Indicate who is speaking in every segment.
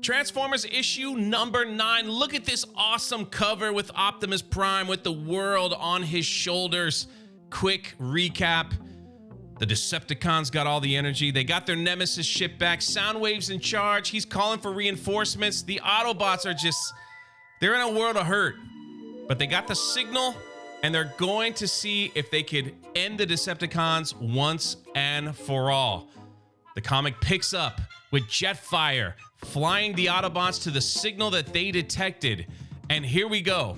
Speaker 1: Transformers issue number 9. Look at this awesome cover with Optimus Prime with the world on his shoulders. Quick recap. The Decepticons got all the energy. They got their Nemesis ship back. Soundwave's in charge. He's calling for reinforcements. The Autobots are just, they're in a world of hurt. But they got the signal, and they're going to see if they could end the Decepticons once and for all. The comic picks up with Jetfire flying the Autobots to the signal that they detected. And here we go.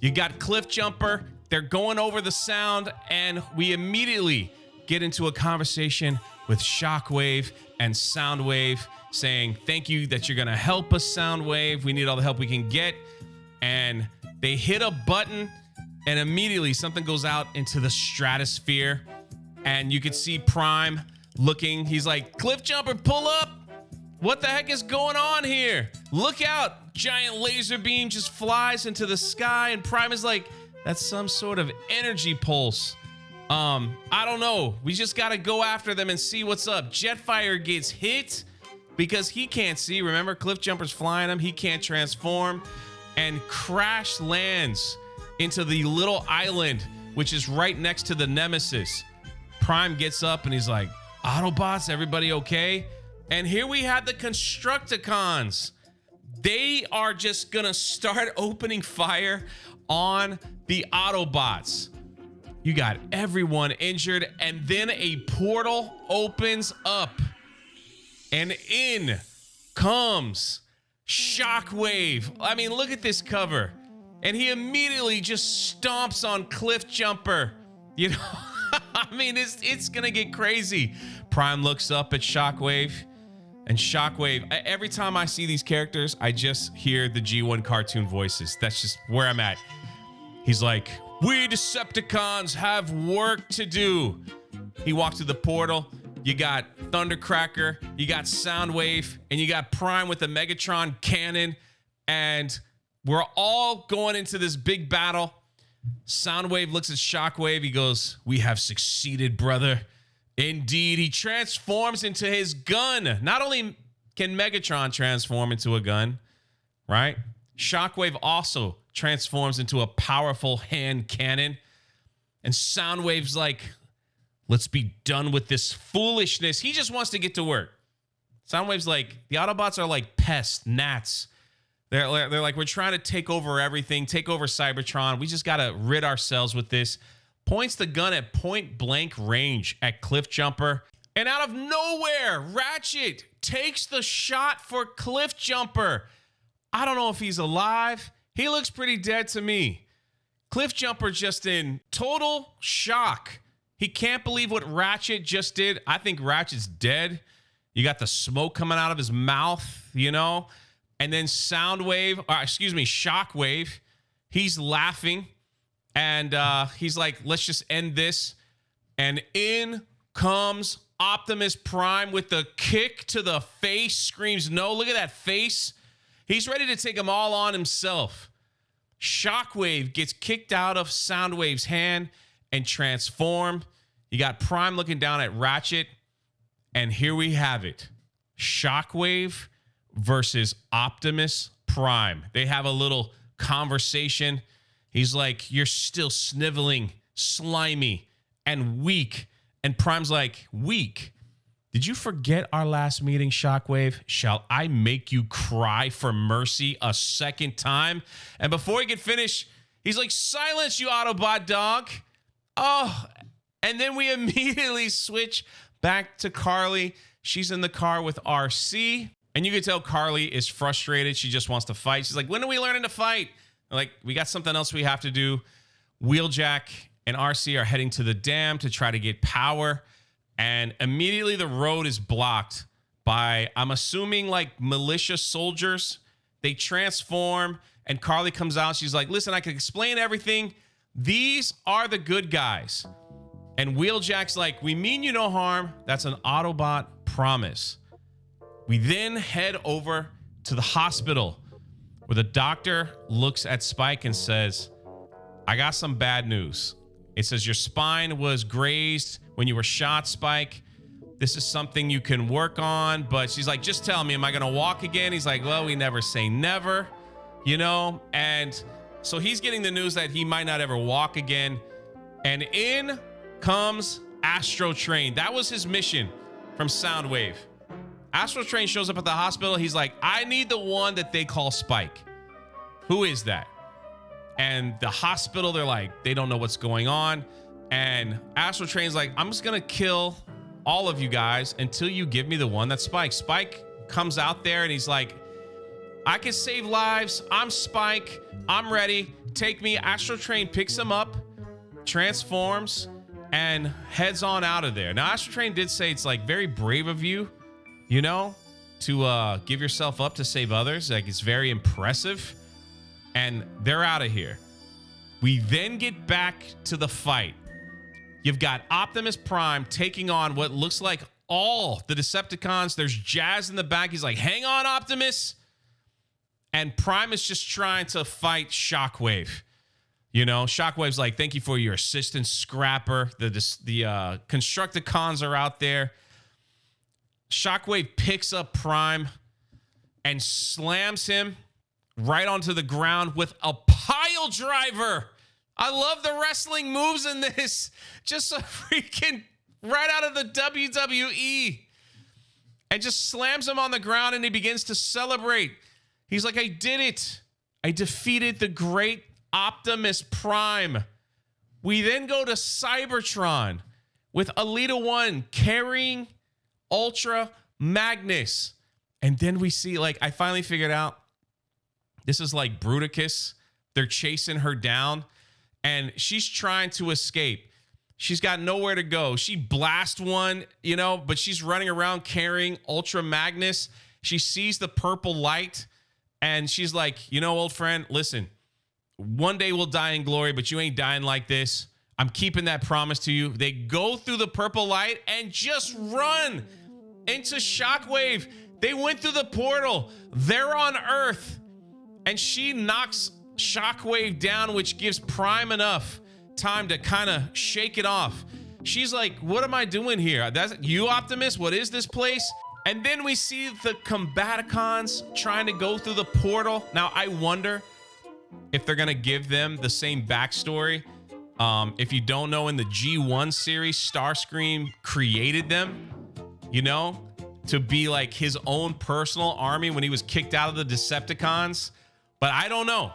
Speaker 1: You got Cliffjumper. They're going over the sound, and we immediately get into a conversation with Shockwave and Soundwave saying, thank you that you're going to help us, Soundwave. We need all the help we can get. And they hit a button, and immediately something goes out into the stratosphere. And you could see Prime looking. He's like, Cliffjumper, pull up. What the heck is going on here? Look out. Giant laser beam just flies into the sky, and Prime is like, that's some sort of energy pulse. I don't know. We just got to go after them and see what's up. Jetfire gets hit because he can't see. Remember, Cliffjumper's flying him. He can't transform, and crash lands into the little island, which is right next to the Nemesis. Prime gets up and he's like, Autobots, everybody okay? And here we have the Constructicons. They are just gonna start opening fire on the Autobots. You got everyone injured, and then a portal opens up, and in comes Shockwave. I mean, look at this cover. And he immediately just stomps on Cliffjumper. You know, I mean, it's gonna get crazy. Prime looks up at Shockwave, and Shockwave, every time I see these characters, I just hear the G1 cartoon voices. That's just where I'm at. He's like, we Decepticons have work to do. He walks to the portal. You got Thundercracker, you got Soundwave, and you got Prime with the Megatron cannon. And we're all going into this big battle. Soundwave looks at Shockwave. He goes, we have succeeded, brother. Indeed, he transforms into his gun. Not only can Megatron transform into a gun, right? Shockwave also transforms into a powerful hand cannon. And Soundwave's like, let's be done with this foolishness. He just wants to get to work. Soundwave's like, the Autobots are like pests, gnats. They're like, we're trying to take over everything, take over Cybertron. We just got to rid ourselves with this. Points the gun at point blank range at Cliffjumper. And out of nowhere, Ratchet takes the shot for Cliffjumper. I don't know if he's alive. He looks pretty dead to me. Cliffjumper just in total shock. He can't believe what Ratchet just did. I think Ratchet's dead. You got the smoke coming out of his mouth, you know? And then Shockwave, he's laughing. And he's like, let's just end this. And in comes Optimus Prime with the kick to the face. Screams no. Look at that face. He's ready to take them all on himself. Shockwave gets kicked out of Soundwave's hand and transformed. You got Prime looking down at Ratchet. And here we have it. Shockwave versus Optimus Prime. They have a little conversation. He's like, you're still sniveling, slimy, and weak. And Prime's like, weak? Did you forget our last meeting, Shockwave? Shall I make you cry for mercy a second time? And before he could finish, he's like, silence, you Autobot dog. Oh, and then we immediately switch back to Carly. She's in the car with RC. And you can tell Carly is frustrated. She just wants to fight. She's like, when are we learning to fight? Like, we got something else we have to do. Wheeljack and RC are heading to the dam to try to get power. And immediately the road is blocked by, I'm assuming, like militia soldiers. They transform, and Carly comes out. She's like, listen, I can explain everything. These are the good guys. And Wheeljack's like, we mean you no harm. That's an Autobot promise. We then head over to the hospital where the doctor looks at Spike and says, I got some bad news. It says your spine was grazed when you were shot, Spike, This is something you can work on. But she's like, just tell me, am I going to walk again? He's like, well, we never say never, you know? And so he's getting the news that he might not ever walk again. And in comes Astro Train. That was his mission from Soundwave. Astro Train shows up at the hospital. He's like, I need the one that they call Spike. Who is that? And the hospital, they're like, they don't know what's going on. And Astro Train's like, I'm just going to kill all of you guys until you give me the one that's Spike. Spike comes out there and he's like, I can save lives. I'm Spike. I'm ready. Take me. Astro Train picks him up, transforms, and heads on out of there. Now, Astro Train did say it's like very brave of you, you know, to give yourself up to save others. Like, it's very impressive. And they're out of here. We then get back to the fight. You've got Optimus Prime taking on what looks like all the Decepticons. There's Jazz in the back. He's like, hang on, Optimus. And Prime is just trying to fight Shockwave. You know, Shockwave's like, thank you for your assistance, Scrapper. The Constructicons are out there. Shockwave picks up Prime and slams him right onto the ground with a pile driver. I love the wrestling moves in this. Just a freaking right out of the WWE. And just slams him on the ground and he begins to celebrate. He's like, I did it. I defeated the great Optimus Prime. We then go to Cybertron with Elita 1 carrying Ultra Magnus. And then we see, like, I finally figured out this is like Bruticus. They're chasing her down and she's trying to escape. She's got nowhere to go. She blasts one, you know, but she's running around carrying Ultra Magnus. She sees the purple light and she's like, you know, old friend, listen, one day we'll die in glory, but you ain't dying like this. I'm keeping that promise to you. They go through the purple light and just run into Shockwave. They went through the portal. They're on Earth. And she knocks Shockwave down, which gives Prime enough time to kind of shake it off. She's like, what am I doing here? That's you, Optimus? What is this place? And then we see the Combaticons trying to go through the portal. Now, I wonder if they're going to give them the same backstory. If you don't know, in the G1 series, Starscream created them, you know, to be like his own personal army when he was kicked out of the Decepticons. But I don't know.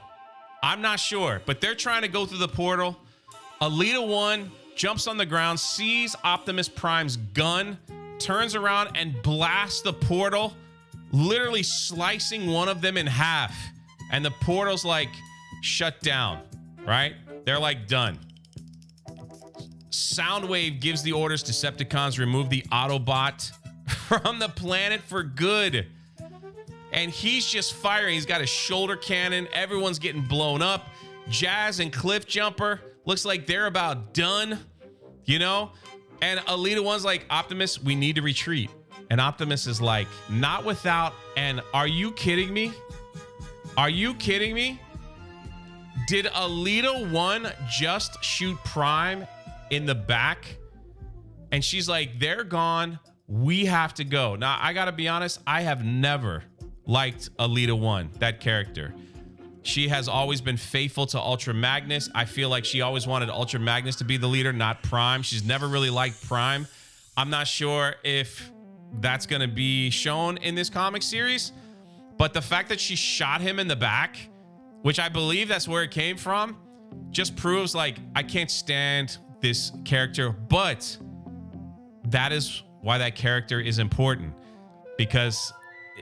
Speaker 1: I'm not sure. But they're trying to go through the portal. Elita 1 jumps on the ground, sees Optimus Prime's gun, turns around and blasts the portal, literally slicing one of them in half. And the portal's like shut down, right? They're like done. Soundwave gives the orders to Decepticons remove the Autobot from the planet for good. And he's just firing. He's got a shoulder cannon. Everyone's getting blown up. Jazz and Cliff Jumper looks like they're about done, you know? And Elita 1's like, Optimus, we need to retreat. And Optimus is like, not without, and are you kidding me? Are you kidding me? Did Elita 1 just shoot Prime in the back? And she's like, they're gone. We have to go. Now, I gotta be honest, I have never liked Elita 1, that character. She has always been faithful to Ultra Magnus. I feel like she always wanted Ultra Magnus to be the leader, not Prime. She's never really liked Prime. I'm not sure if that's going to be shown in this comic series, but the fact that she shot him in the back, which I believe that's where it came from, just proves like I can't stand this character. But that is why that character is important, because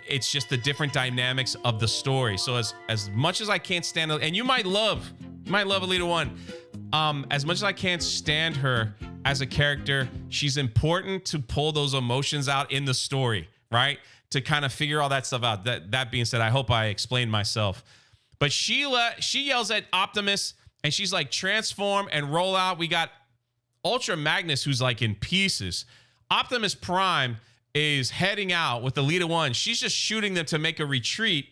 Speaker 1: it's just the different dynamics of the story. So as much as I can't stand, and you might love Elita 1, as much as I can't stand her as a character, she's important to pull those emotions out in the story, right? To kind of figure all that stuff out. That being said, I hope I explained myself. But she yells at Optimus and she's like, transform and roll out. We got Ultra Magnus, who's like in pieces. Optimus Prime is heading out with Elita 1. She's just shooting them to make a retreat.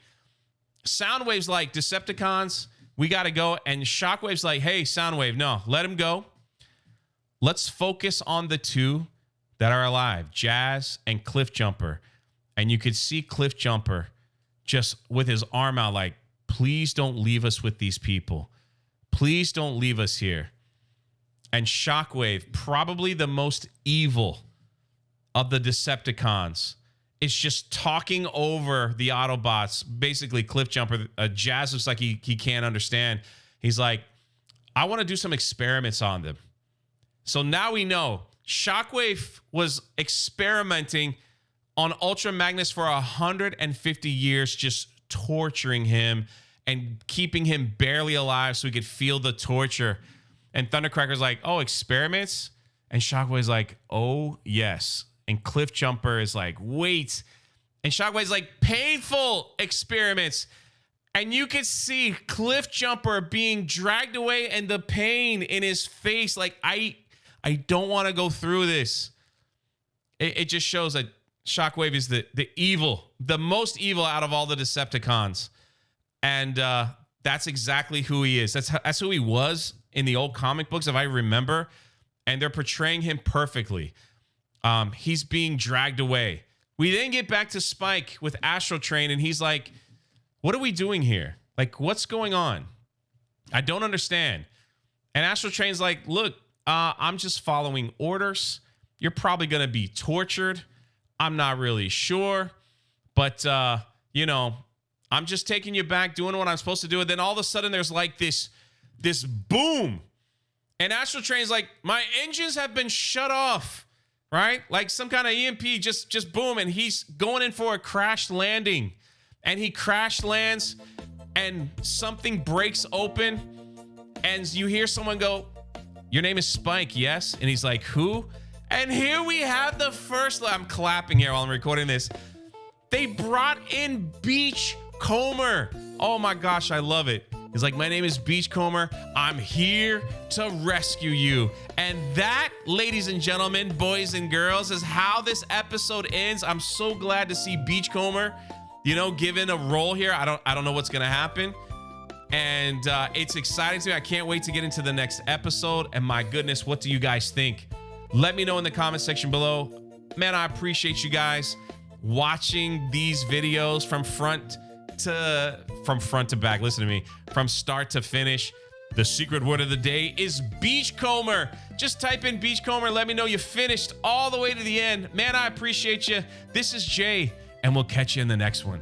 Speaker 1: Soundwave's like, Decepticons, we got to go. And Shockwave's like, hey, Soundwave, no, let him go. Let's focus on the two that are alive, Jazz and Cliff Jumper. And you could see Cliff Jumper just with his arm out like, please don't leave us with these people. Please don't leave us here. And Shockwave, probably the most evil of the Decepticons, is just talking over the Autobots. Basically, Cliff Jumper, Jazz looks like he can't understand. He's like, I want to do some experiments on them. So now we know Shockwave was experimenting on Ultra Magnus for 150 years, just torturing him and keeping him barely alive so he could feel the torture. And Thundercracker's like, oh, experiments? And Shockwave's like, oh, yes. And Cliff Jumper is like, wait. And Shockwave's like, painful experiments. And you can see Cliff Jumper being dragged away and the pain in his face. Like, I don't want to go through this. It just shows that Shockwave is the evil, the most evil out of all the Decepticons. And that's exactly who he is. That's who he was in the old comic books, if I remember. And they're portraying him perfectly. He's being dragged away. We then get back to Spike with Astral Train, and he's like, what are we doing here? Like, what's going on? I don't understand. And Astral Train's like, look, I'm just following orders. You're probably going to be tortured. I'm not really sure. But, you know, I'm just taking you back, doing what I'm supposed to do. And then all of a sudden, there's like this boom. And Astral Train's like, my engines have been shut off. Right? Like some kind of EMP, just boom. And he's going in for a crash landing. And he crash lands and something breaks open. And you hear someone go, your name is Spike, yes? And he's like, who? And here we have the first, I'm clapping here while I'm recording this. They brought in Beachcomber. Oh my gosh, I love it. He's like, my name is Beachcomber. I'm here to rescue you. And that, ladies and gentlemen, boys and girls, is how this episode ends. I'm so glad to see Beachcomber, you know, given a role here. I don't know what's gonna happen. And it's exciting to me. I can't wait to get into the next episode. And my goodness, what do you guys think? Let me know in the comment section below. Man, I appreciate you guys watching these videos from front to back. Listen to me, from start to finish. The secret word of the day is Beachcomber. Just type in Beachcomber. Let me know you finished all the way to the end. Man, I appreciate you. This is Jay, and we'll catch you in the next one.